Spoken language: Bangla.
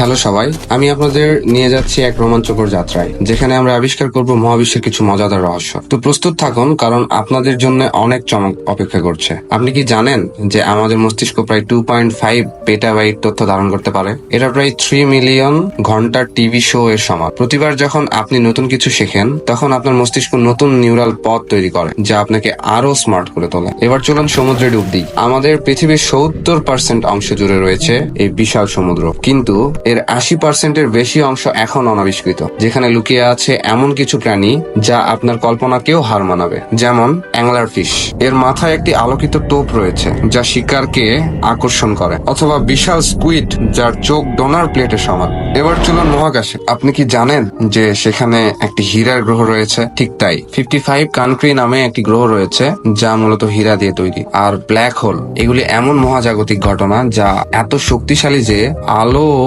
হ্যালো সবাই, আমি আপনাদের নিয়ে যাচ্ছি এক রোমাঞ্চকর যাত্রায়, যেখানে আমরা আবিষ্কার করব মহাবিশ্বের কিছু মজাদার রহস্য। তো প্রস্তুত থাকুন, কারণ আপনাদের জন্য অনেক চমক অপেক্ষা করছে। আপনি কি জানেন যে আমাদের মস্তিষ্ক প্রায় 2.5 পেটাবাইট তথ্য ধারণ করতে পারে? এটা প্রায় 3 মিলিয়ন ঘন্টার টিভি শো এর সমান। প্রতিবার যখন আপনি নতুন কিছু শেখেন, তখন আপনার মস্তিষ্ক নতুন নিউরাল পথ তৈরি করে, যা আপনাকে আরো স্মার্ট করে তোলে। এবার চলুন সমুদ্রে ডুব দিই। আমাদের পৃথিবীর 70% অংশ জুড়ে রয়েছে এই বিশাল সমুদ্র, কিন্তু এর 80%-এর বেশি অংশ এখন অনাবিষ্কৃত, যেখানে লুকিয়ে আছে এমন কিছু প্রাণী যা আপনার কল্পনাকেও হার মানাবে। যেমন অ্যাংলার ফিশ, এর মাথায় একটি আলোকিত টোপ রয়েছে যা শিকারকে আকর্ষণ করে, অথবা বিশাল স্কুইড যার চোখ ডোনার প্লেটের সমান। এবার চলুন মহাকাশে। আপনি কি জানেন যে সেখানে একটি হীরার গ্রহ রয়েছে? ঠিক তাই, 55 কান্ট্রি নামে একটি গ্রহ রয়েছে যা মূলত হীরা দিয়ে তৈরি। আর ব্ল্যাক হোল, এগুলি এমন মহাজাগতিক ঘটনা যা এত শক্তিশালী যে আলো